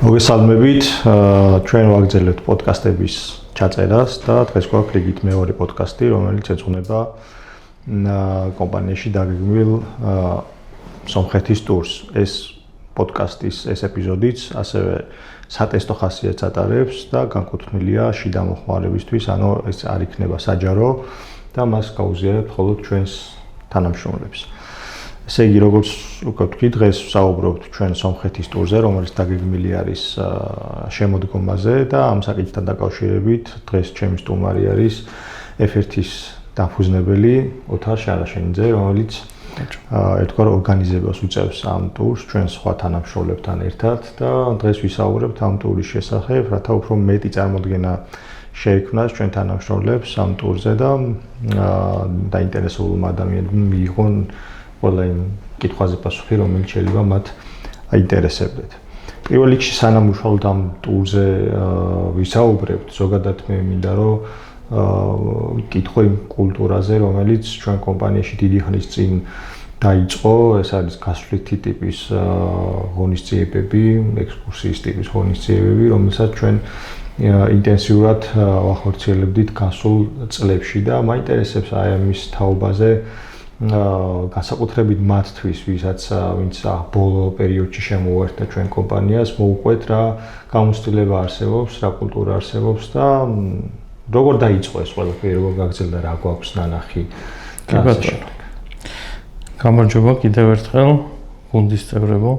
მოგესალმებით, ჩვენ ვაგრძელებთ პოდკასტების ჩაწერას და დღეს გვაქვს რიგით მეორე პოდკასტი, რომელიც ეძღვნება კომპანიაში დაგეგმილ სომხეთის ტურს. ეს პოდკასტის ეს ეპიზოდიც ასევე სატესტო ხასიათს ატარებს და განკუთვნილია შიდა მოხმარებისთვის, ანუ ეს არ იქნება საჯარო და მას გაუზიარებთ მხოლოდ ჩვენს თანამშრომლებს. ესე იგი, როგორც უკვე ვთქვი, დღეს ვსაუბრობთ ჩვენ სომხეთის ტურზე, რომელიც დაგეგმილი არის შემოდგომაზე და ამ საკითხთან დაკავშირებით დღეს ჩემი სტუმარი არის F1-ის დამფუძნებელი ოთარ შარაშენიძე, რომელიც ერთგვარ ორგანიზებას უწევს ამ ტურს ჩვენ სხვა თანამშრომლებთან ერთად და დღეს ვისაუბრებთ ამ ტურის შესახებ, რათა უფრო მეტი წარმოდგენა შეექმნას ჩვენ თანამშრომლებს ამ ტურზე და დაინტერესებულმა ადამიანებმა მიიღონ ყველა იმ კითხვაზე პასუხი, რომელიც შეიძლება მათ აინტერესებდეთ. პირველ რიგში სანამ უშუალოდ ამ ტურზე ვისაუბრებთ, ზოგადად მე მინდა რომ კითხო იმ კულტურაზე, რომელიც ჩვენ კომპანიაში დიდი ხნის წინ დაიწყო, ეს არის გასვლითი ტიპის ღონისძიებები, ექსკურსიის ტიპის ღონისძიებები, რომელსაც ჩვენ ინტენსიურად ვახორციელებდით გასულ წლებში და მაინტერესებს აი ამის თაობაზე განსაკუთრებით მათთვის, ვინც ბოლო პერიოდში შემოვარდა ჩვენ კომპანიას, მოუყვეთ რა გამოცდილება არსებობს, რა კულტურა არსებობს და როგორ დაიწყო ეს ყველაფერი, როგორ გაგრძელდა, რა გვაქვს ნანახი. გამარჯობა კიდევ ერთხელ გუნდის წევრებო.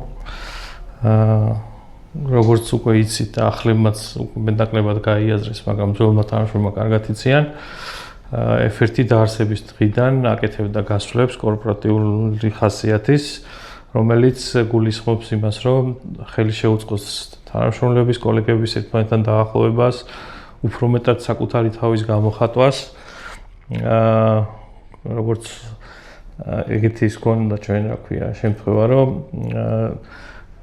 როგორც უკვე იცით და ახლებმაც უკვე მეტნაკლებად გაიაზრეს, მაგრამ ძველმა თანამშრომლებმა კარგად იციან. F1 დაარსების დღიდან აკეთებდა გასვლებს კორპორატიული ხასიათის, რომელიც გულისხმობს იმას, რომ ხელი შეუწყოს თანამშრომლების, კოლეგების ერთმანეთთან დაახლოებას, უფრო მეტად საკუთარი თავის გამოხატვას. როგორც ეგეთი ის გონდა ჩვენ, რა ქვია, შემთხვევა, რომ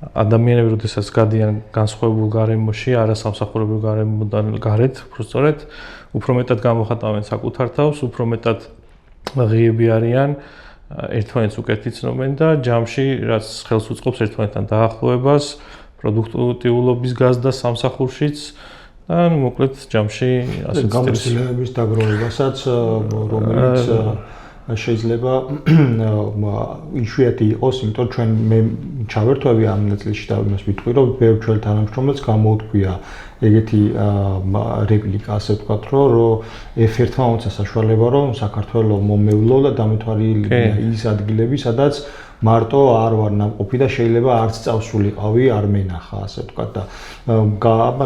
ადამიანები, როდესაც გადიან განსხვავებულ გარემოში, არასამსახურებელ გარემოდან გარეთ, უბრალოდ უფრო მეტად გამოხატავენ საკუთარ თავს, უფრო მეტად ღიები არიან, ერთმანეთს უკეთ იცნობენ და ჯამში, რაც ხელს უწყობს ერთმანეთთან დაახლოებას, პროდუქტიულობის გაზრდას სამსახურშიც და მოკლედ ჯამში ასე გამოცდილებების დაგროვებასაც, რომელიც შეიძლება იშვიათი იყოს, იმიტომ ჩვენ მე ჩავერთვები ამ ნაწილში და იმას ვიტყვი, რომ ბევრ ჩვენ თანამშრომლებს გამოუთქვია ეგეთი რეპლიკა, ასე ვთქვათ, რომ F1-მა უნდა საშუალება, რომ საქართველოს მომევლო და დამეთვალიერებია ის ადგილები, სადაც მარტო არ ვარ ნამყოფი და შეიძლება არც წავსულიყავი, არ მენახა, ასე ვთქვათ და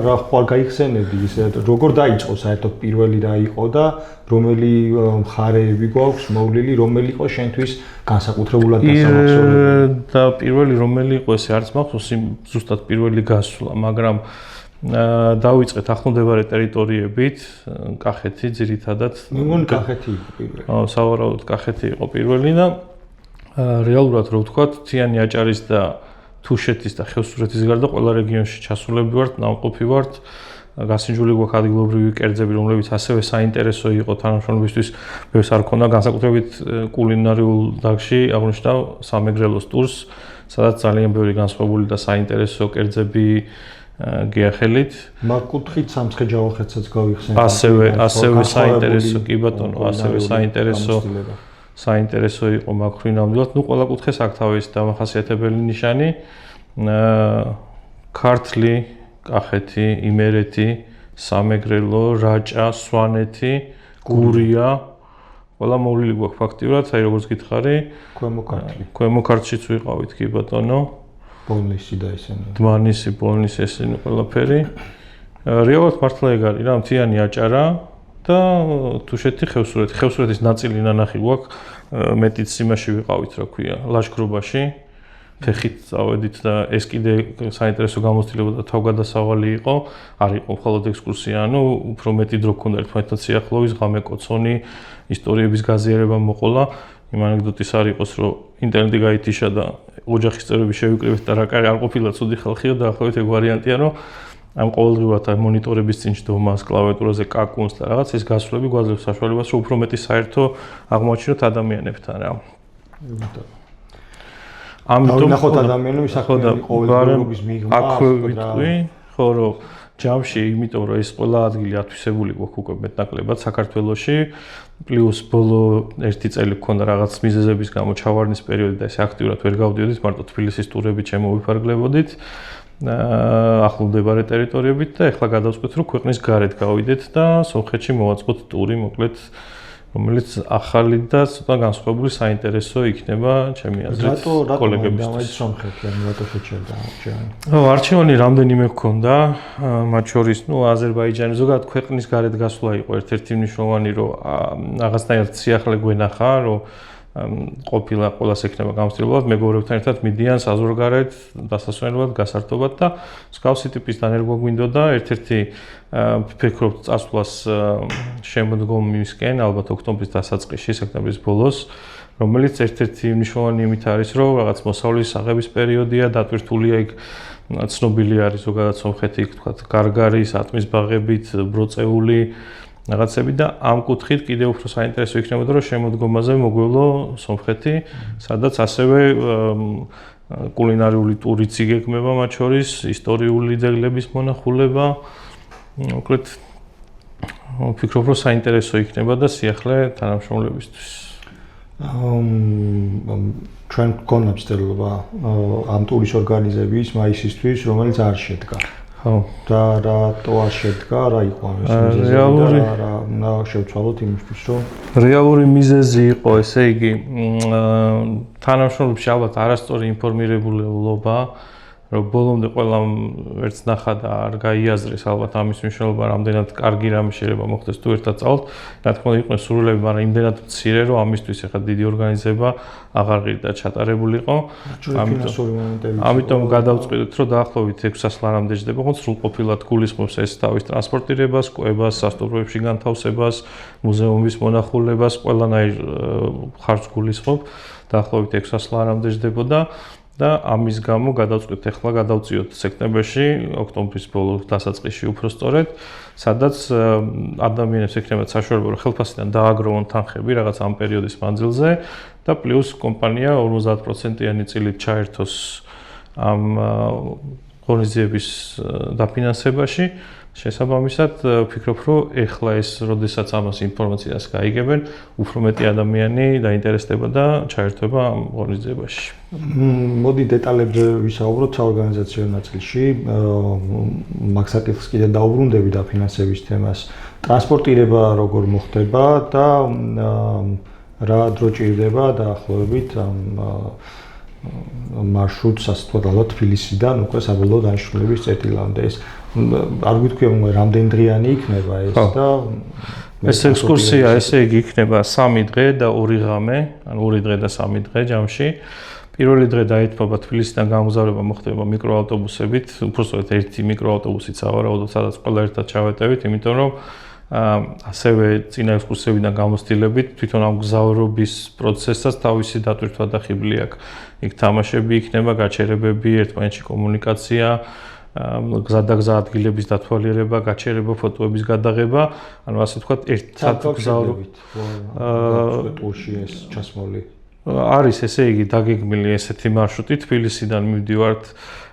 რა ხვალ გაიხსენებდი ისე როგორ დაიწყო საერთოდ პირველი რა იყო და რომელი მხარეები გვაქვს მოვლილი, რომელი იყო შენთვის განსაკუთრებულად დასამახსოვრებელი და პირველი რომელი იყო ესე არც მახსოვს ზუსტად პირველი გასვლა, მაგრამ დავიწყეთ ახლომდებარე ტერიტორიებით, კახეთი ძირითადად. მგონი კახეთი იყო პირველი. სავარაუდოდ კახეთი იყო პირველი და რეალურად რო ვთქვათ, თიანი აჭარის და თუშეთის და ხევსურეთის გარდა ყველა რეგიონში ჩასულები ვართ, ნამყოფი ვართ. გასინჯული გვაქვს ადგილობრივი კერძები, რომლებიც ასევე საინტერესო იყო თანამშრომლებისთვის, ბევრს არ ქონდა, განსაკუთრებით კულინარიულ დარგში აღნიშნავ სამეგრელოს ტურს, სადაც ძალიან ბევრი განსხვავებული და საინტერესო კერძები გიახელით. მაგ კუთხით სამცხე-ჯავახეთსაც გავიხსენებთ. ასევე საინტერესო, კი ბატონო, ასევე საინტერესო იყო მაგ ნამდვილად. ნუ ყველა კუთხეს აქ თავის დამახასიათებელი ნიშანი. ქართლი, კახეთი, იმერეთი, სამეგრელო, რაჭა, სვანეთი, გურია, ყველა მოვლილი გვაქვს ფაქტიურად, აი როგორც გითხარი, ქვემო ქართლშიც ვიყავით, კი ბატონო. ბოლნისი და ესენი. დმანისი, ბოლნისი ესენი ყველაფერი. რეალურად მართლა ეგ არის რა, მთიანი აჭარა და თუშეთი, ხევსურეთი. ხევსურეთის ნაწილი ნანახი გვაქვს, მეტიც იმაში ვიყავით, რა ქვია, ლაშქრობაში. ფეხით წავედით და ეს კიდე საინტერესო გამოცდილება და თავგადასავალი იყო, არ იყო მხოლოდ ექსკურსია, ანუ უფრო მეტი დრო ჰქონდა ერთმანეთთან სიახლოვის, ღამე კოცონი, ისტორიების გაზიარება მოყოლა. იმ ანეკდოტის არ იყოს, რომ ინტერნეტი გაითიშა და ოჯახის წევრები შევიკრიბეთ და რა კარი არ ყოფილა ცუდი ხალხიო და ახლა ეგ ვარიანტია, რომ ამ ყოველდღიურად მონიტორების წინ ჯდომას, კლავიატურაზე კაკუნს და რაღაც ეს გასვლები გვაძლევს საშუალებას, რომ უფრო მეტი საერთო აღმოაჩინოთ ადამიანებთან რა. ამიტომ ნახოთ ადამიანები საქმიანი ყოველდღიურობის მიღმა აქვე ვიტყვი, ხო რომ ჯამში, იმიტომ რომ ეს ყველა ადგილი ათვისებული გვაქვს უკვე მეტნაკლებად საქართველოში, პლუს ბოლო 1 წელი გქონდა რაღაც მიზეზების გამო ჩავარდნის პერიოდი და ეს აქტიურად ვერ გავდიოდით, მარტო თბილისის ტურებით შემოვიფარგლებოდით. ახლომდებარე ტერიტორიებით და ეხლა გადავწყვით რომ ქვეყნის გარეთ გავიდეთ და სომხეთში მოვაწყოთ ტური მოკლედ რომელიც ახალი და ცოტა განსხვავებული საინტერესო იქნება ჩემი აზრით კოლეგებისთვის. სომხეთი ან რატო შეჭერდა არჩევანი? არჩევანი რამდენიმე ჰქონდა, მათ შორის აზერბაიჯანი ზოგადად ქვეყნის გარეთ გასვლა იყო ერთ-ერთი მნიშვნელოვანი რომ რაღაცნაირად სიახლე გვენახა რომ ყოფილა ყველას ექნება გამოცდილებულად მეგობრებთან ერთად მიდიან საზღვარგარეთ დასასვენებლად გასართობად და მსგავსი ტიპის დანერგვა გვინდოდა ერთ-ერთი ვფიქრობ წასვლას შემოდგომისკენ ალბათ ოქტომბრის დასაწყისში სექტემბრის ბოლოს რომელიც ერთ-ერთი მნიშვნელოვანი იმით არის რომ რაღაც მოსავლის აღების პერიოდია დატვირთულია იქ ცნობილი არის ზოგადად სომხეთი თქვა გარგარის ატმის ბაღებით ბროწეული რაღაცები და ამ კუთხით კიდევ უფრო საინტერესო იქნებოდა რომ შემოდგომაზე მოგვევლო სომხეთი, სადაც ასევე კულინარიული ტურიც იგეგმება მათ შორის, ისტორიული ძეგლების მონახულება. მოკლედ ვფიქრობ რომ საინტერესო იქნება და სიახლე თანამშრომლებისთვის. ჩვენ გქონდა მცდელობა ამ ტურის ორგანიზების მაისისთვის, რომელიც არ შედგა. ხო და რატო არ შედგა, რა იყო ამის მიზეზი და რა შევცვალოთ იმისთვის რომ რეალური მიზეზი იყო, ესე იგი თანამშრომლებში ალბათ არასწორი ინფორმირებულობა, რომ ბოლომდე ყველამ ვერც ნახა და არ გაიაზრეს ალბათ ამის მნიშვნელობა, რამდენად კარგი რამე შეიძლება მოხდეს თუ ერთად წავალთ. რა თქმა უნდა, იყვნენ სურვილები, მაგრამ იმდენად მცირე, რომ ამისთვის ახლა დიდი ორგანიზება აღარ ღირდა ჩატარებულიყო. ამიტომ გადავწყვიტეთ, რომ დაახლოებით 600 ლარამდე ჯდება, ხო სრულყოფილად გულისხმობს ეს თავის ტრანსპორტირებას, კვებას, სასტუმროებში განთავსებას, მუზეუმის მონახულებას, ყველანაირ ხარჯს გულისხმობ. დაახლოებით 600 ლარამდე ჯდებოდა. და ამის გამო გადავწყვით ახლა გადავწიოთ სექტემბერში, ოქტომბრის ბოლო დასაწყისში უფრო სწორედ, სადაც ადამიანებს ექნებათ საშუალება რომ ხელფასიდან დააგროვონ თანხები რაღაც ამ პერიოდის მანძილზე და პლუს კომპანია 50%-იანი წილით ჩაერთოს ამ ღონისძიების დაფინანსებაში. შესაბამისად, ვფიქრობ, რომ ეხლა ეს, როდესაც ამას ინფორმაციას გაიგებენ, უფრო მეტი ადამიანი დაინტერესდება და ჩაერთვება ამ ღონისძიებაში. მოდი დეტალებზე ვისაუბროთ საორგანიზაციო ნაწილში. მაგ საკითხს კიდე დაუბრუნდები დაფინანსების თემას. ტრანსპორტირება როგორ მოხდება და რა დრო ჭირდება დაახლოებით ამ მარშრუტს, ასე ვთქვათ, ალბათ თბილისიდან უკვე საბოლოო დანიშნულების წერტილამდე ეს არ გითქვია რამდენი დღიანი იქნება ეს და ეს ექსკურსია ესე იგი იქნება 3 დღე და 2 ღამე, ანუ 2 დღე და 3 დღე ჯამში. პირველი დღე დაეთმობა თბილისიდან გამგზავრება მოხდება მიკროავტობუსებით, უბრალოდ ერთი მიკროავტობუსით სავარაუდოდ, სადაც ყველა ერთად ჩავეტევით, იმიტომ რომ ასევე წინა ექსკურსიებიდან გამოცდილებით თვითონ ამ გზავრობის პროცესსაც თავისი დატვირთვა და ხიბლი აქვს. იქ თამაშები იქნება, გაჩერებები, ერთმანეთში კომუნიკაცია, გზადაგზა ადგილების დათვალიერება, გაჩერება, ფოტოების გადაღება, ანუ ასე ვთქვათ, ერთად გზავრობით. ტურში ეს ჩასმული არის, ესე იგი, დაგეგმილი ესეთი მარშრუტი თბილისიდან მივდივართ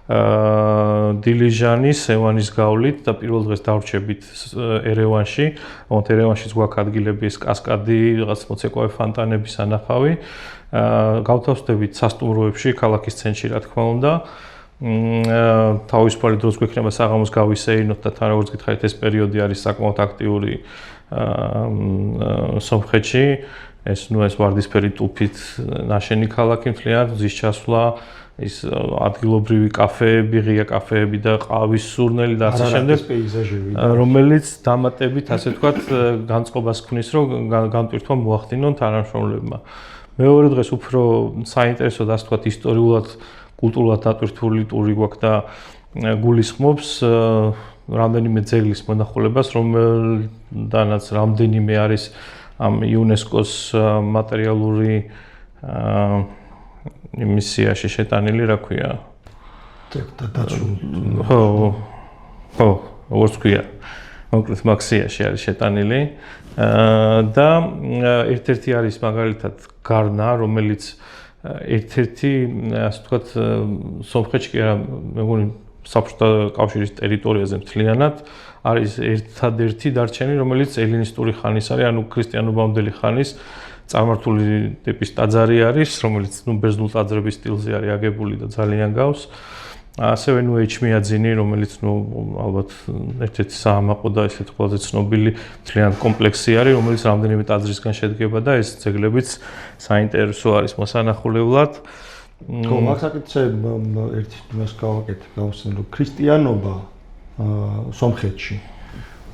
დილიჟანის, სევანის გავლით და პირველ დღეს დავრჩებით ერევანში. ამიტომ ერევანშიც გვაქვს ადგილები ეს კასკადი, რაღაც მოცეკვავე ფონტანების ანახავი. გავთავსდებით სასტუმროებში, ქალაქის ცენტრში, რა თქმა უნდა. თავისუფალი დროს გვექნება საღამოს გავისეირნოთ და თან როგორც გითხარით ეს პერიოდი არის საკმაოდ აქტიური სომხეთში. ეს ვარდისფერი ტუფით ნაშენი ქალაქი მთლიანად მზის ჩასვლა, ის ადგილობრივი კაფეები, ღია კაფეები და ყავის სურნელი და ასე შემდეგ, რომელიც დამატებით, ასე ვთქვათ, განწყობას ქმნის, რომ განტვირთვა მოახდინონ თანამშრომლებმა. მეორე დღეს უფრო საინტერესო და ასე ვთქვათ, ისტორიულად, კულტურულად დატვირთული ტური გვაქვს და გულისხმობს რამდენიმე ძეგლის მონახულებას, რომელთანაც რამდენიმე არის ამ იუნესკოს მატერიალური მისიაში შეტანილი, რა ქვია? ხო, როგორც ქვია. კონკრეტ მაქსიაში არის შეტანილი და ერთ-ერთი არის მაგალითად გარნა, რომელიც ერთ-ერთი ასე ვთქვათ სომხეთში კი არა მეგონი საბჭოთა კავშირის ტერიტორიაზე მთლიანად არის ერთადერთი დარჩენი, რომელიც ელინისტური ხანის არის, ანუ ქრისტიანობამდელი ხანის წარმართული ტიპის ტაძარი არის, რომელიც ბერძნულ ტაძრების სტილზე არის აგებული და ძალიან გავს. ასევე ეჩმიაძინი, რომელიც ალბათ ერთ-ერთი საამაყო და ესეთ ყველაზე ცნობილი მთლიან კომპლექსი არის, რომელიც რამდენიმე ტაძრისგან შედგება და ეს ძეგლებიც საინტერესო არის მოსანახულებლად. მაგასაკითხზე ერთი იმას გავაკეთე, გავხსენ რომ ქრისტიანობა სომხეთში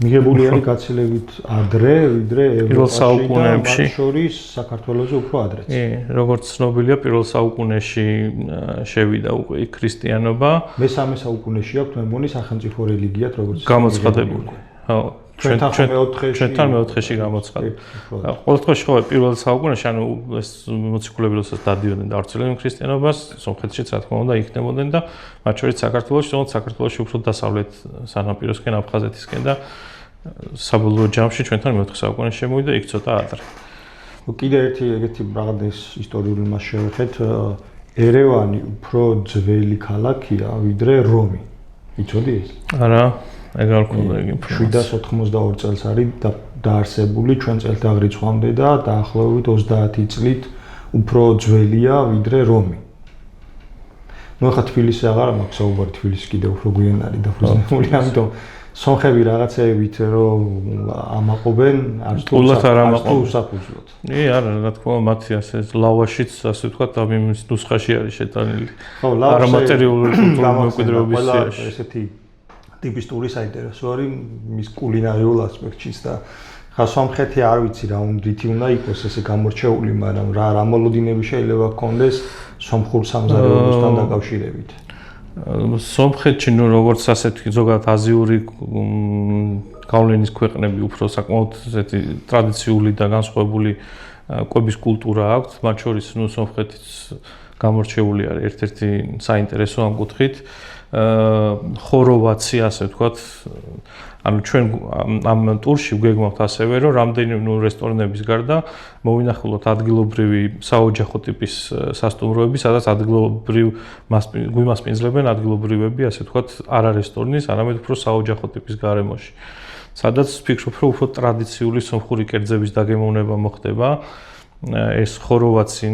მიღებული არის გაცილებით ადრე, ვიდრე ევროპაში და მათ შორის საქართველოზე უფრო ადრეც. როგორც ცნობილია, პირველ საუკუნეში შევიდა უკვე ქრისტიანობა. მე-3 საუკუნეში აქვს, მე მგონი სახელმწიფო რელიგიად, როგორც გამოცხადებული. ხო, ჩვენთან მეოთხეში გამოცხადდა. ყოველ შემთხვევაში ხო პირველ საუკუნეში, ანუ ეს მოციქულები როდესაც დადიოდნენ და ავრცელებდნენ ქრისტიანობას, სომხეთშიც რა თქმა უნდა იქნებოდნენ და მათ შორის საქართველოში, თუმცა საქართველოში უფრო დასავლეთ სანაპიროსკენ, აფხაზეთისკენ და საბოლოო ჯამში ჩვენთან მეოთხე საუკუნეში შემოვიდა იქ ცოტა ადრე. კიდე ერთი რაღაც ისტორიული მას შევეხეთ, ერევანი უფრო ძველი ქალაქია ვიდრე რომი. იცოდი ეს? არა, ეგ არ მქონდა იგი ინფორმაცია. 792 წელს არის დაარსებული ჩვენ წელთაღრიცხვამდე და დაახლოებით 30 წლით უფრო ძველია ვიდრე რომი. ახლა თბილისი აღარ მაქვს საუბარი, თბილისი კიდე უფრო გვიან არის დაფუძნებული, ამიტომ სომხები რაღაცეებით რომ ამაყობენ, არც თუ უსაფუძვლოდ. არა, რა თქმა უნდა, მათი ასე ლავაშიც, ასე ვთქვათ, ამის ნუსხაში არის შეტანილი. არამატერიალური კულტურის მემკვიდრეობის სიაში. ესეთი ტიპის ტური საინტერესო არის მის კულინარიულ ასპექტშიც და ხა სომხეთი არ ვიცი რა უნდრითი უნდა იყოს ესე გამორჩეული, მაგრამ რა მოლოდინები შეიძლება ჰქონდეს სომხურ სამზარეულოსთან დაკავშირებით. სომხეთში როგორც ასეთი ზოგადად აზიური გავლენის ქვეყნები უფრო საკმაოდ ესეთი ტრადიციული და განსხვავებული კვების კულტურა აქვს, მათ შორის სომხეთის გამორჩეული არის ერთ-ერთი საინტერესო ამ კუთხით. ხოროვაცი, ასე ვთქვათ, ანუ ჩვენ ამ ტურში გვეგმავთ ასევე, რომ რამდენიმე რესტორნების გარდა მოვინახულოთ ადგილობრივი საოჯახო ტიპის სასტუმროები, სადაც ადგილობრივ გვიმასპინძლებენ ადგილობრივები, ასე ვთქვათ, არა რესტორნის, არამედ უფრო საოჯახო ტიპის გარემოში. სადაც ვფიქრობ, რომ უფრო ტრადიციული სომხური კერძების დაგემოვნება მოხდება. ეს ხოროვაცი,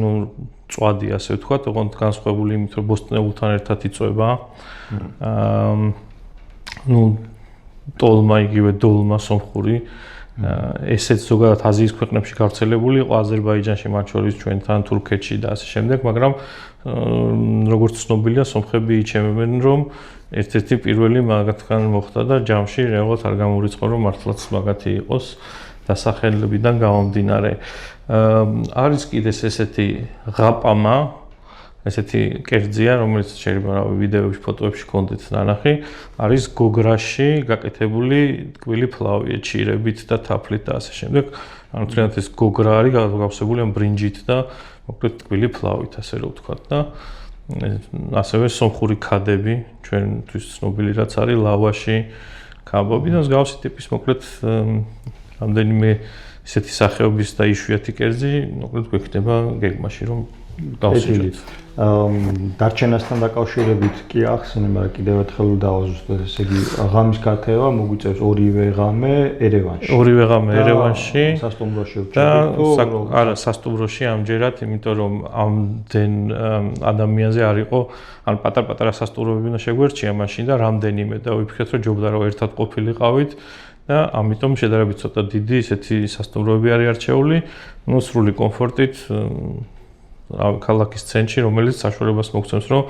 წვადი, ასე ვთქვათ, ოღონდ განსხვავებული იმით, რომ ბოსტნეულთან ერთად იწვება. ტოლმა იგივე დოლმა სომხური. ესეც ზოგადად აზიის ქვეყნებში გავრცელებული იყო, აზერბაიჯანში, მათ შორის ჩვენთან, თურქეთში და ასე შემდეგ, მაგრამ როგორც ცნობილია, სომხები იჩემებენ, რომ ერთ-ერთი პირველი მაგათგან მოხდა და ჯამში რეალურად არ გამორიცხო, რომ მართლაც მაგათი იყოს დასახელებიდან გამომდინარე. არის კიდეს ესეთი ღაპამა, ესეთი კერძია, რომელიც შეიძლება ვიდეოებში, ფოტოებში გქონდეთ ნანახი, არის გოგრაში გაკეთებული ტკბილი ფლავი, ჩირებით და თაფლით და ასე შემდეგ. ანუ თუნდაც ეს გოგრა არის გავსებული ამ ბრინჯით და მოკლედ ტკბილი ფლავით, ასე რომ ვთქვათ და ასევე სომხური ქადები, ჩვენთვის ცნობილი რაც არის ლავაში, კაბობი და მსგავსი ტიპის მოკლედ რამდენიმე ესეთი სახეობის და იშვიათი კერძი, მოკლედ გვექნება გეგმაში რომ გავსიჯოთ. დარჩენასთან დაკავშირებით კი ახსენე, მაგრამ კიდევ ერთხელ დავაზუსტოთ, ესე იგი ღამის გათევა მოგვიწევს ორივე ღამე ერევანში. ორივე ღამე ერევანში სასტუმროში ვჭირდით. არა, სასტუმროში ამჯერად, იმიტომ რომ ამდენ ადამიანზე არ იყო, ან პატარ-პატარა სასტუმროები უნდა შეგვერჩია მაშინ და რამდენიმე და ვიფიქრეთ, რომ ჯობდა რომ ერთად ყოფილიყავით. და ამიტომ შედარებით ცოტა დიდი ესეთი სასტუმროები არის არჩეული, სრული კომფორტით ქალაქის ცენტრში, რომელიც საშუალებას მოგცემს, რომ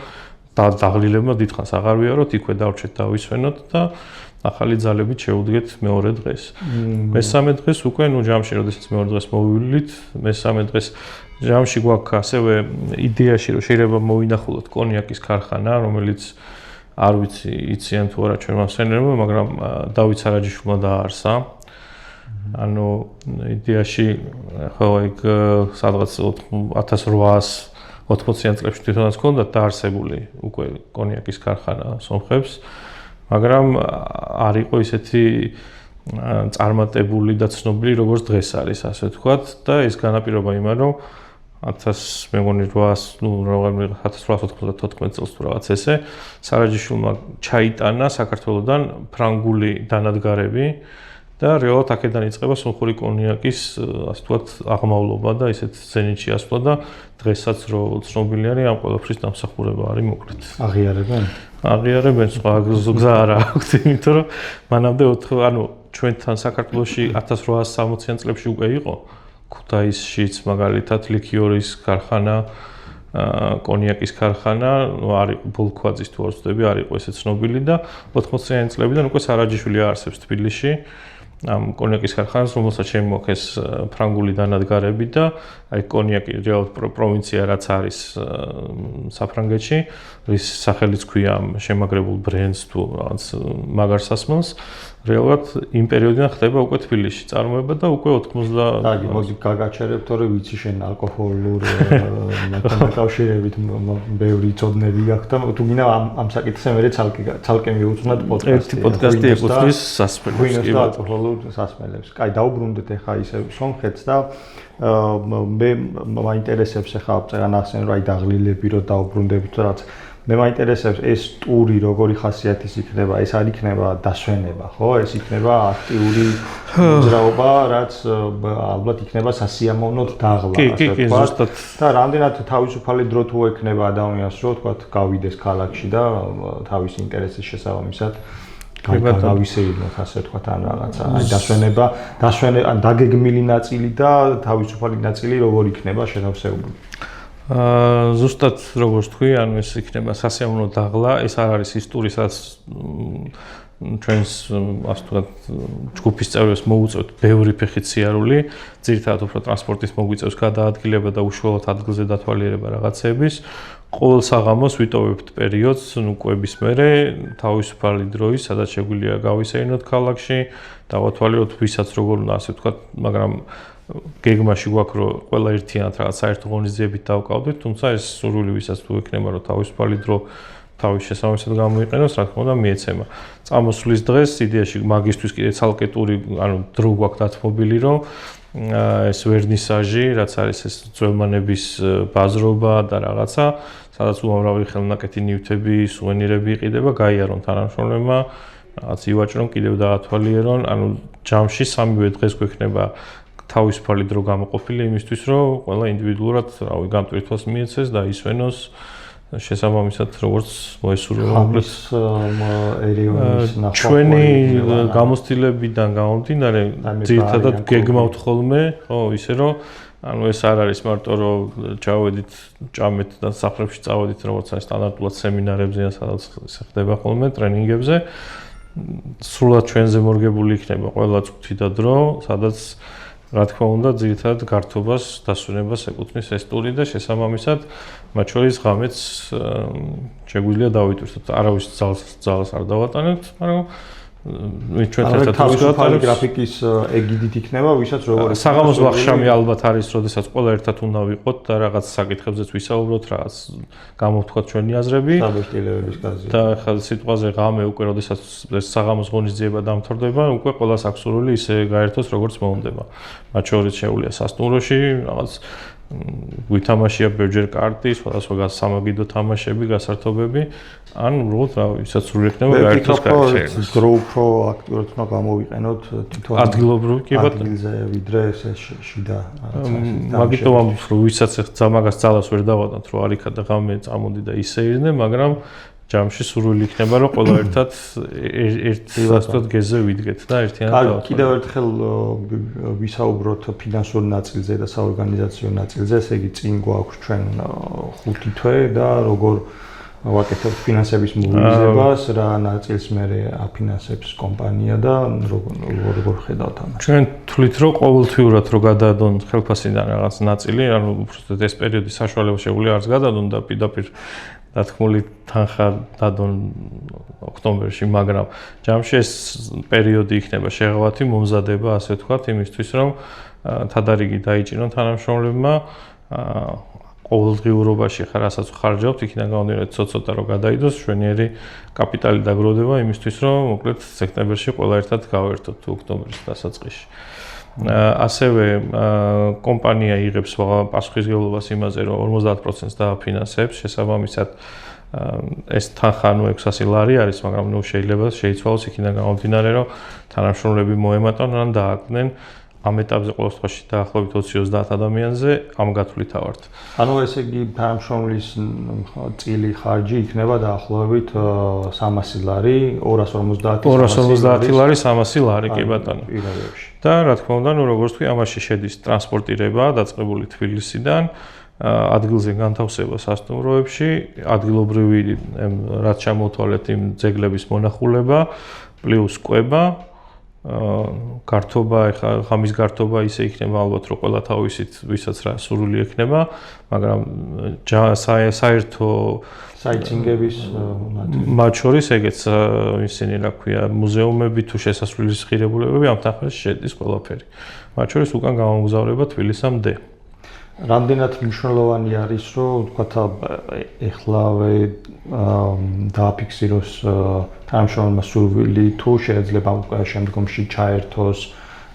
დაღლილებმა დიდხანს აღარ ვიაროთ, იქვე დავრჩეთ და ვისვენოთ და ახალი ძალებით შევუდგეთ მეორე დღეს. მესამე დღეს უკვე, ჯამში, როდესაც მეორე დღეს მოვივლით, მესამე დღეს ჯამში გვაქვს ასევე იდეაში, რომ შეიძლება მოვინახულოთ კონიაკის ქარხანა, რომელიც არ ვიცი, იციან თუ არა ჩვენმა მსმენელებმა, მაგრამ დავით სარაჯიშვილმა დააარსა. ანუ იდეაში ხო იქ სადღაც 1880-იან წლებში თვითონაც ჰქონდათ დაარსებული უკვე კონიაკის ქარხანა სომხებს, მაგრამ არ იყო ისეთი წარმატებული და ცნობილი, როგორც დღეს არის, ასე ვთქვათ, და ეს განაპირობა იმან, რომ 1894 წელს თუ რაღაც ესე სარაჯიშვილმა ჩაიტანა საქართველოსდან ფრანგული დანადგარები და რეალურად აქედან იწყება სომხური კონიაკის ასე ვთქვათ აღმავლობა და ისეთ ზენიტში ასვლა და დღესაც რო ცნობილი არის ამ ყველაფრის დამსახურება არის მოკლედ. აღიარებენ სხვა გზა არა აქვს, იმიტომ რომ მანამდე ჩვენთან საქართველოში 1860-იან წლებში უკვე იყო ქუთაისშიც მაგალითად ლიქიორის ქარხანა, კონიაკის ქარხანა, არის ბოლქვაძის თუ არ ვცდები, არ იყო ესე ცნობილი და 80-იანი წლებიდან უკვე სარაჯიშვილი არსებობს თბილისში. ამ კონიაკის ქარხანას, რომელსაც შემოაქეს ფრანგული დანადგარები და აი კონიაკი რეალურად პროვინცია რაც არის საფრანგეთში, რის სახელიც ქვია შემაგრებულ ბრენდს თუ რაღაც მაგარსასმელს, რეალურად იმ პერიოდიდან ხდება უკვე თბილისში წარმოება და უკვე 90 აგი მოდი გაგაჩერებთ, რომ ვიცი შენ ალკოჰოლურ დაკავშირებით ბევრი წოდნები გაქვს და თუ გინდა ამ საკითხზე მე ცალკე მივუძვნათ პოდკასტი. ერთი პოდკასტი ეკუთვნის სასმელებს. სასმელებს. კაი, დაუბრუნდეთ ახლა ისე სომხეთს და მე მაინტერესებს ახლა წეგანახსენ რომ აი დაღლილები რო დაუბრუნდებით რაც მე მაინტერესებს ეს ტური როგორი ხასიათის იქნება, ეს არ იქნება დასვენება, ხო? ეს იქნება აქტიური მოძრაობა, რაც ალბათ იქნება სასიამოვნოდ დაღლა, ასე ვთქვათ. და რამდენად თავისუფალი დრო თუ ექნება ადამიანს, რომ ვთქვათ, გავიდეს ქალაქში და თავის ინტერესის შესაბამისად გავისეირნოთ, ასე ვთქვათ, ან რაღაცა. აი დასვენება, ან დაგეგმილი ნაწილი და თავისუფალი ნაწილი როგორ იქნება შეთავსებული? ზუსტად როგორც თქვი, ანუ ეს იქნება სასიამოვნო დაღლა, ეს არ არის ის ტური, სადაც ჩვენს ასე ვთქვათ ჯგუფის წევრებს მოუწევთ ბევრი ფეხით სიარული, ძირითადად უფრო ტრანსპორტის მოგვიწევს გადაადგილება და უშუალოდ ადგილზე დათვალიერება რაღაცების. ყოველ საღამოს ვიტოვებთ პერიოდს, კვების მერე, თავისუფალი დროის, სადაც შეგვიძლია გავისეირნოთ ქალაქში, დავათვალიეროთ ვისაც როგორ უნდა ასე ვთქვათ, მაგრამ გეგმაში გვაქვს რომ ყველა ერთიანად რაღაც საერთო ღონისძიებით დავკავდეთ, თუმცა ეს სურვილი ვისაც თუ ექნება რომ თავისუფალი დრო თავის შესაბამისად გამოიყენოს, რა თქმა უნდა მიეცემა. წამოსვლის დღეს იდეაში მაგისტვის კიდე ცალკე ტური, ანუ დრო გვაქვს დათმობილი, რომ ეს ვერნისაჟი, რაც არის ეს ძველმანების ბაზრობა და რაღაცა, სადაც უამრავი ხელნაკეთი ნივთები, სუვენირები იყიდება, გაიარონ თანამშრომლებმა, რაღაც ივაჭრონ, კიდევ დაათვალიერონ, ანუ ჯამში სამივე დღეს გვექნება თავისუფალი დრო გამოყოფილი იმისთვის, რომ ყველა ინდივიდუალურად, რავი, გამტვირთვას მიეცეს და ისვენოს შესაბამისად როგორც მოესურვება. ჩვენი გამოცდილებიდან გამომდინარე, ძირითადად გეგმავთ ხოლმე, ხო, ისე რომ ანუ ეს არ არის მარტო რომ ჩავედით, ჭამეთ და სახლებში წავედით, როგორც არის სტანდარტულად სემინარებზე, სადაც ხდება ხოლმე ტრენინგებზე. სრულად ჩვენზე მორგებული იქნება ყველა წუთი და დრო, სადაც რა თქმა უნდა, ძირითადად გართობას, დასვენებას ეკუთვნის ეს ტური და შესაბამისად, მათ შორის ღამეც შეგვიძლია დავიტვირთოთ. არავის ძალას არ დავატანებთ, მაგრამ ჩვენთან ერთად თავისუფალი გრაფიკის ეგიდით იქნება, ვისაც როგორ საღამოს ვახშამი ალბათ არის, როდესაც ყველა ერთად უნდა ვიყოთ და რაღაც საკითხებზეც ვისაუბროთ, რაღაც გამოვთქვათ ჩვენი აზრები. საბეჭდილებების გაზი. და ხა სიტყვაზე ღამე უკვე როდესაც საღამოს ღონისძიება დამთავრდება, უკვე ყველას აქვს სურვილი ისე გაერთოს, როგორც მოუნდება. მათ შორის შეუძლია სასტუმროში რაღაც ვითამაშია ბევრჯერ კარტი, სხვადასხვა სამაგიდო თამაშები, გასართობები, ან უბრალოდ რა, ვისაც სრული ექნება გაერთოს კარგი. დრო უფრო აქტიურად უნდა გამოვიყენოთ თვითონ ადგილობრივ კი ბატონო. ადგილზე ვიდრე ეს შიდა რაღაცა. მაგიტომ ამ ვისაც მაგას ძალას ვერ დავატანთ, რომ არ იქა და ღამე წამოდი და ისეირნე, მაგრამ ჯამში სურვილი იქნება, რომ ყველა ერთად ერთად გეზზე ვიდგეთ და ერთიანად დავთვალოთ. კიდევ ერთხელ ვისაუბროთ ფინანსურ ნაწილზე და საორგანიზაციო ნაწილზე, ესე იგი წინ გვაქვს ჩვენ 5 თვე და როგორ ვაკეთებთ ფინანსების მობილიზებას, რა ნაწილს მე აფინანსებს კომპანია და როგორ ხედავთ ამას. ჩვენ თვლით, რომ ყოველთვიურად რო გადაადონ ხელფასიდან რაღაც ნაწილი, ანუ უბრალოდ ეს პერიოდი საშუალება შეუძლია არც გადაადონ და პირდაპირ დათქმული თანხა დადონ ოქტომბერში, მაგრამ ჯამში ეს პერიოდი იქნება შეღავათი მომზადება, ასე ვთქვათ, იმისთვის, რომ თადარიგი დაიჭირონ თანამშრომლებმა ყოველდღიურობაში ხარ რასაც ხარჯავთ, იქიდან გამომდინარე ცოტა რომ გადაიდოს, შვენიერი კაპიტალი დაგროვდება იმისთვის, რომ მოკლედ სექტემბერში ყველა ერთად გავერთოთ თუ ოქტომბრის დასაწყისში. ასევე კომპანია იღებს პასუხისმგებლობას იმაზე, რომ 50%-ს დააფინანსებს, შესაბამისად ეს თანხა 600 ლარი არის, მაგრამ შეიძლება შეიცვალოს იქიდან გამომდინარე, რომ თანამშრომლები მოემატონ ან დააკდნენ ამ ეტაპზე ყოველ შემთხვევაში დაახლოებით 20-30 ადამიანზე ამ გათვლითავართ. ანუ ესე იგი თანამშრომლის წილი ხარჯი იქნება დაახლოებით 300 ლარი, 250 ლარი, 300 ლარი კი ბატონო. პირობებში. და რა თქმა უნდა, როგორც თქვი, ამაში შედის ტრანსპორტირება დაწყებული თბილისიდან, ადგილზე განთავსება სასტუმროებში, ადგილობრივი რაც ჩამოთვალეთ იმ ძეგლების მონახულება, პლუს კვება, გართობა, ეხლა ღამის გართობა ისე იქნება ალბათ, რომ ყველა თავისით ვისაც რა სურვილი ექნება, მაგრამ საერთო საიტინგების მათ შორის ეგეც ისინი რა ქვია, მუზეუმები თუ შესასვლელის ღირებულებები ამ თანხაში შედის ყველაფერი. მათ შორის უკან გამომგზავრება თბილისამდე. რამდენად მნიშვნელოვანი არის, რომ თქვათ ეხლავე დააფიქსიროს თანამშრომელმა სურვილი თუ შეიძლება შემდგომში ჩაერთოს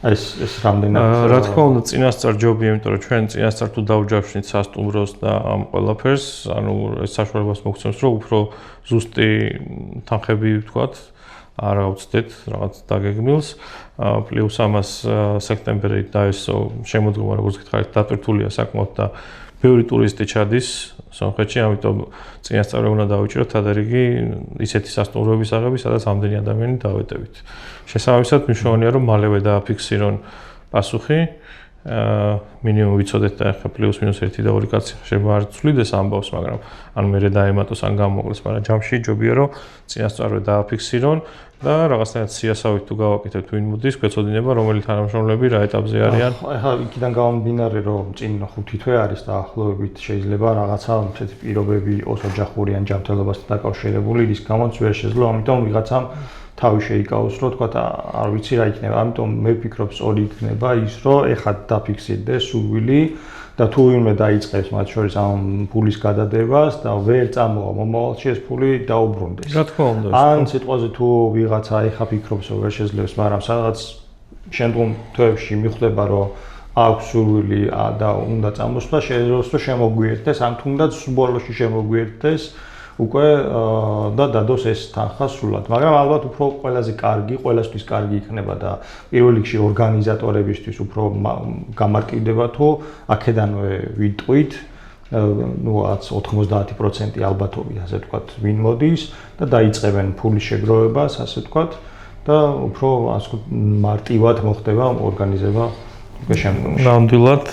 ეს რამდენად რა თქმა უნდა წინასწარ ჯობია, იმიტომ რომ ჩვენ წინასწარ თუ დავჯავშნით სასტუმროს და ამ ყველაფერს, ანუ ეს საშუალებას მოგცემს, რომ უფრო ზუსტი თანხები ვთქვათ არ ავწდეთ რაღაც დაგეგმილს, პლუს ამას სექტემბერში დაესო შემოდგომა, როგორც გითხარით, დატვირთულია საკმაოდ და ბევრი ტურისტი ჩადის სომხეთში, ამიტომ წინასწარ უნდა დავიჭიროთ თადარიგი ისეთი სასტუმროების აღები, სადაც ამდენი ადამიანი დავეტევით. შესაბამისად, მნიშვნელოვანია, რომ მალევე დააფიქსირონ პასუხი, მინიმუმ ვიცოდეთ და ახლა პლუს მინუს 1 და 2 კაცი შეიძლება არ ცვლიდეს ამბავს, მაგრამ ან მერე დაემატოს, ან გამოკლეს, მაგრამ ჯამში ჯობია, რომ წინასწარვე დააფიქსირონ და რაღაცნაირად სიასავით თუ გავაკეთებთ ვინ მოდის, გვეცოდინება რომელი თანამშრომლები რა ეტაპზე არიან. ახლა იქიდან გამომდინარე, რომ წინ 5 თვე არის დაახლოებით, შეიძლება რაღაცა ესეთი პირობები ოჯახური ან ჯანმრთელობასთან დაკავშირებული, რის გამოც ვერ შეძლო, ამიტომ ვიღაცამ თავი შეიკავოს, რომ თქვა არ ვიცი რა იქნება. ამიტომ მე ვფიქრობ, სწორი იქნება ის, რომ ეხლა დაფიქსირდეს სურვილი და თუ ვინმე დაიწყებს მათ შორის ამ ფულის გადადებას და ვერ წამოვა მომავალში ეს ფული დაუბრუნდეს. რა თქმა უნდა. ან სიტყვაზე თუ ვიღაცა ეხლა ფიქრობს, რომ ვერ შეძლებს, მაგრამ სადღაც შემდგომ თვეებში მიხვდება, რომ აქვს სურვილი და უნდა წამოსვლა, შეიძლება შემოგვიერთდეს, ან თუნდაც ბოლოში შემოგვიერთდეს უკვე და დადოს ეს თანხა სრულად. მაგრამ ალბათ უფრო ყველაზე კარგი, ყველასთვის კარგი იქნება და პირველ რიგში ორგანიზატორებისთვის უფრო გამარტივდება თუ აქედანვე ვიტყვით, ну 90% ალბათობით, ასე ვთქვათ, ვინ მოდის და დაიწყებენ ფულის შეგროვებას, ასე ვთქვათ, და უფრო მარტივად მოხდება ორგანიზება უკვე შემდგომში. ნამდვილად,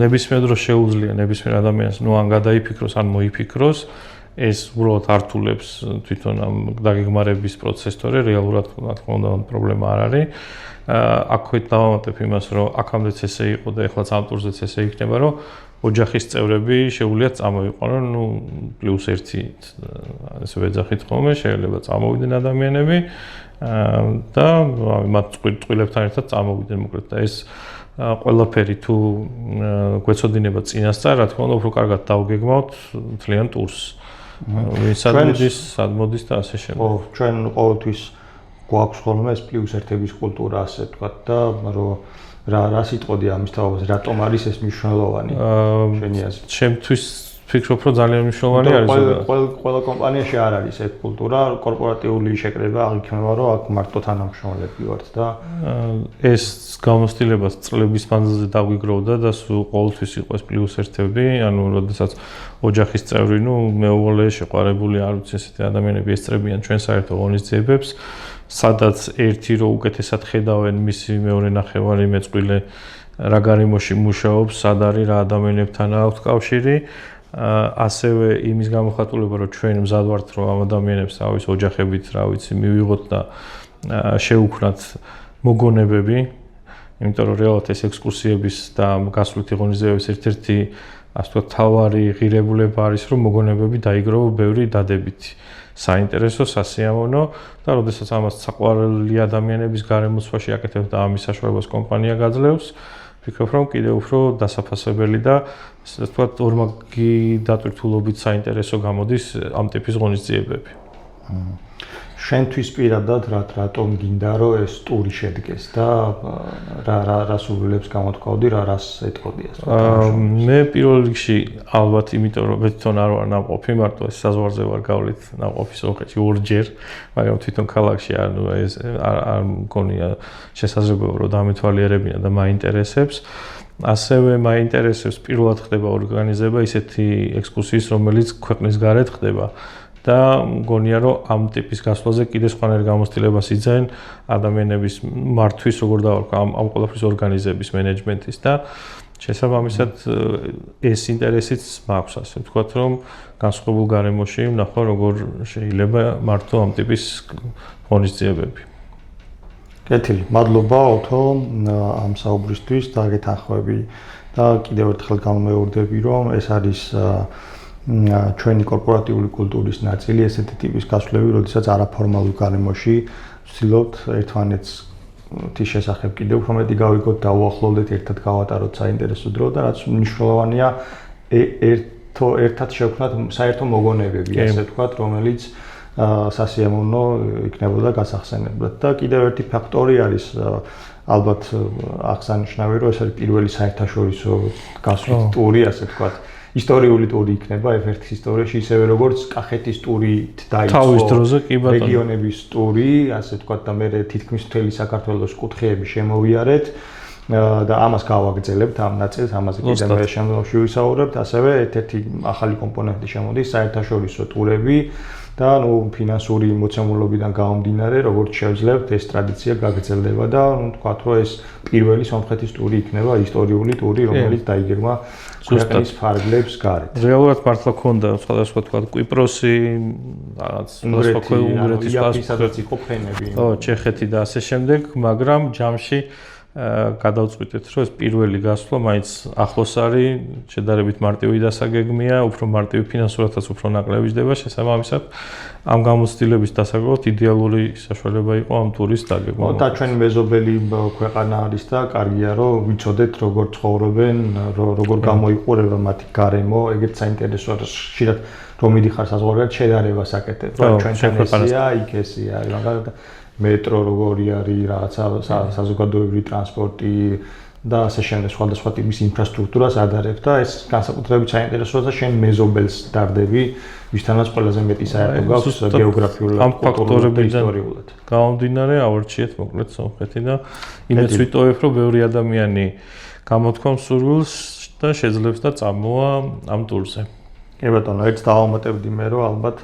ნებისმიერ დროს შეუძლია ნებისმიერ ადამიანს, ну ან გადაიფიქროს, ან მოიფიქროს. ეს უბრალოდ ართულებს თვითონ ამ დაგეგმარების პროცესს, თორე რეალურად რა თქმა უნდა პრობლემა არ არის. აქვე დავამატებ იმას, რომ აქამდეც ესე იყო და ეხლაც ამ ტურზეც ესე იქნება, რომ ოჯახის წევრები შეუძლიათ წამოიყვანონ, ну პლუს 1 ესე ვეძახით ხოლმე, შეიძლება წამოვიდნენ ადამიანები და მათ წყვილებთან ერთად წამოვიდნენ მოკლედ და ეს ყველაფერი თუ გვეცოდინება წინასწარ, რა თქმა უნდა უფრო კარგად დავგეგმავთ მთლიან ტურს. ვინცადმოდის, სადმოდის და ასე შემდეგ. ხო, ჩვენ ყოველთვის გვაქვს ხოლმე ეს პლუს 1-ების კულტურა, ასე ვთქვათ და რომ რა სიტყოდი ამის თავზე, რატომ არის ეს მნიშვნელოვანი? შენი აზრით? ჩემთვის ვფიქრობ, რომ ძალიან მნიშვნელოვანი არის. ყველა კომპანიაში არ არის ეს კულტურა, კორპორატიული შეკრება აღიქმება, რომ აქ მარტო თანამშრომლები ვართ და ეს გამოცდილებას წლების მანძილზე დაგვიგროვდა და სულ ყოველთვის იყო ეს პლუს 1-ები, ანუ როდესაც ოჯახის წევრი, ну მეუღლე, შეყვარებული, არ ვიცი, ესეთი ადამიანები ესწრებიან ჩვენ საერთო ღონისძიებებს, სადაც ერთი რო უკეთესად ხედავენ მისი მეორე ნახევარი მეწყვილე რა გარემოში მუშაობს, სად არის, რა ადამიანებთან აქვს კავშირი. ასევე იმის გამოხატულება, რომ ჩვენ მზად ვართ, რომ ამ ადამიანებს თავის ოჯახებით, რა ვიცი, მივიღოთ და შევუქმნათ მოგონებები, იმიტომ რომ რეალურად ეს ექსკურსიების და გასვლითი ღონისძიებების ერთ-ერთი ასე ვთქვათ, თავარი ღირებულება არის, რომ მოგონებები დაიგროვა ბევრი დადებითი, საინტერესო, სასიამოვნო და როდესაც ამას საყვარელი ადამიანების გარემოცვაში აკეთებს და ამის საშუალებას კომპანია გაძლევს, ვფიქრობ, რომ კიდევ უფრო დასაფასებელი და ასე ვთქვათ, ორმაგი დატვირთულობით საინტერესო გამოდის ამ ტიპის ღონისძიებები. შენთვის პირადად რატომ გინდა რომ ეს ტური შედგეს და რა სურვილებს გამოთქვაოდი, რას ეთყოდი ეს? მე პირველ რიგში ალბათ იმიტომ რომ თვითონ არ ვარ ნამყოფი, მარტო ეს საზღვარზე ვარ გავლით ნამყოფი სომხეთში ორჯერ, მაგრამ თვითონ ქალაქში არ მგონია შესაძლებლობა რომ დამეთვალიერებინა და მაინტერესებს. ასევე მაინტერესებს პირველად ხდება ორგანიზება ისეთი ექსკურსიის, რომელიც ქვეყნის გარეთ ხდება. და მგონია რომ ამ ტიპის გასვლაზე კიდე სხვანაირ გამოცდილებას იძენ ადამიანების მართვის როგორ დავარქვა ამ ყველაფრის ორგანიზების მენეჯმენტის და შესაბამისად ეს ინტერესიც მაქვს ასე ვთქვათ რომ განსხვავებულ გარემოში ვნახო როგორ შეიძლება მართო ამ ტიპის ღონისძიებები. კეთილი, მადლობა ოთო ამ საუბრისთვის და გეთანხმები და კიდევ ერთხელ გამომეორდები რომ ეს არის ჩვენი კორპორატიული კულტურის ნაწილი, ესეთი ტიპის გასვლები, როდესაც არაფორმალურ გარემოში ვცდილობთ ერთმანეთს თის შესახებ კიდევ უფრო მეტი გავიგოთ, დავუახლოვდეთ, ერთად გავატაროთ საინტერესო დრო და რაც მნიშვნელოვანია, ერთად შევქმნათ საერთო მოგონებები, ასე ვთქვათ, რომელიც სასიამოვნო იქნებოდა გასახსენებლად. და კიდევ ერთი ფაქტორი არის ალბათ აღსანიშნავი, რომ ეს არის პირველი საერთაშორისო გასვლის ტური, ასე ვთქვათ. ისტორიული ტური იქნება ერთ-ერთ ისტორიაში, ისევე როგორც კახეთის ტურით დაიწყო რეგიონების ტური, ასე ვთქვათ და მე თითქმის მთელი საქართველოს კუთხეები შემოვიარეთ და ამას გავაგრძელებთ ამ ნაწილს, ამაზე კიდევ მე შემდგომში ვისაუბრებთ, ასევე ერთ-ერთი ახალი კომპონენტი შემოდის საერთაშორისო ტურები და ფინანსური მოცემულობიდან გამომდინარე, როგორც შევძლებთ, ეს ტრადიცია გაგრძელდება და ვთქვათ, რომ ეს პირველი სომხეთის ტური იქნება, ისტორიული ტური, რომელიც დაიგეგმა ქვეყნის ფარგლებს გარეთ. რეალურად მართლა ქონდა სხვადასხვა თქვა კვიპროსი, რაღაც სხვადასხვა უნგრეთის სადაც იყო ფენები. ჩეხეთი და ასე შემდეგ, მაგრამ ჯამში გადავწყვიტეთ, რომ ეს პირველი გასვლა მაინც ახლოს არის, შედარებით მარტივი დასაგეგმია, უფრო მარტივი ფინანსურადაც უფრო ნაკლები ჯდება, შესაბამისად ამ გამოცდილების დასაკვირვად იდეალური საშუალება იყო ამ ტურის დაგეგმა. და ჩვენი მეზობელი ქვეყანა არის და კარგია რომ ვიცოდეთ როგორ ცხოვრობენ, როგორ გამოიყურება მათი გარემო, ეგეც საინტერესოა, ხშირად რომ მიდიხარ საზღვარგარეთ შედარებას აკეთებ, რომ ჩვენთან ესია, იქ ესია, მაგალითად მეტრო როგორი არის, რაღაცა საზოგადოებრივი ტრანსპორტი და ასე შემდეგ სხვადასხვა ტიპის ინფრასტრუქტურას ადარებ და ეს განსაკუთრებით საინტერესოა და შენ მეზობელს დარდები, ვისთანაც ყველაზე მეტი საერთო გაქვს გეოგრაფიულად, კულტურულად და ისტორიულად. გამომდინარე, ავარჩიეთ მოკლედ სომხეთი და იმეც ვიტოვებ, რომ ბევრი ადამიანი გამოთქვამს სურვილს და შეძლებს და წამოვა ამ ტურზე. კი ბატონო, ერთ დავამატებდი მე რომ ალბათ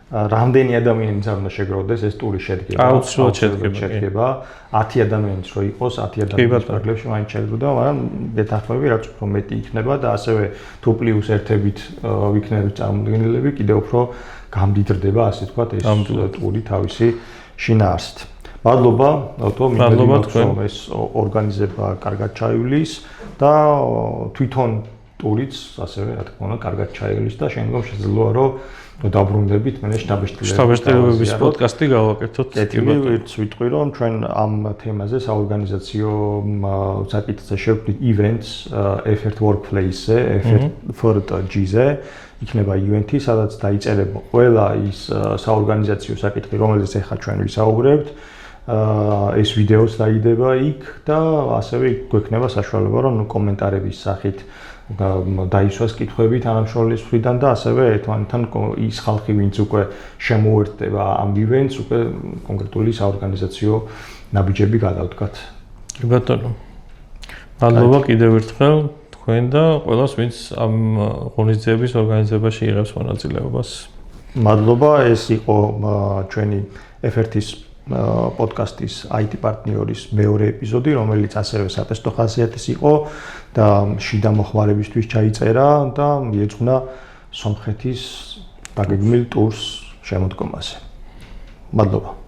რამდენი ადამიანიც არ უნდა შეგროვდეს ეს ტური შედგება. აუცილებლად შედგება. 10 ადამიანიც რო იყოს, 10 ადამიანის ფარგლებში მაინც შეგვიძლია, მაგრამ დეთანხმები რაც უფრო მეტი იქნება და ასევე თუ პლუს ერთებით ვიქნებით წარმოდგენილები, კიდევ უფრო გამდიდრდება, ასე ვთქვათ, ეს ტური თავისი შინაარსით. მადლობა, ოთო, მადლობა ეს ორგანიზება კარგად ჩაივლის და თვითონ ტურიც ასევე რა თქმა უნდა კარგად ჩაივლის და შემდგომ შეძლოა რომ დაბრუნდებით მე შტაბ-შტაბების პოდკასტი გავაკეთოთ. ვირც ვიტყვი რომ ჩვენ ამ თემაზე საორგანიზაციო საკითხზე შევქმნით events effort workplace-ზე, effort.g-ზე. იქნება ივენთი, სადაც დაიწერება ყველა ის საორგანიზაციო საკითხი, რომელზეც ახლა ჩვენ ვისაუბრებთ. ეს ვიდეოც დაიდება იქ და ასევე გვექნება საშუალება რომ კომენტარების სახით დაისვას კითხვები თანამშრომლის მხრიდან და ასევე ერთმანეთთან ის ხალხი, ვინც უკვე შემოერთდება ამ ივენტს, უკვე კონკრეტული საორგანიზაციო ნაბიჯები გადავდგათ. კი ბატონო. მადლობა კიდევ ერთხელ თქვენ და ყველას, ვინც ამ ღონისძიების ორგანიზებაში იღებს მონაწილეობას. მადლობა, ეს იყო ჩვენი FRT-ის პოდკასტის IT პარტნიორის მეორე ეპიზოდი, რომელიც ასევე სატესტო ხასიათის იყო და შიდა მოხმარებისთვის ჩაიწერა და მიეძღვნა სომხეთის დაგეგმილ ტურს შემოდგომაზე. მადლობა.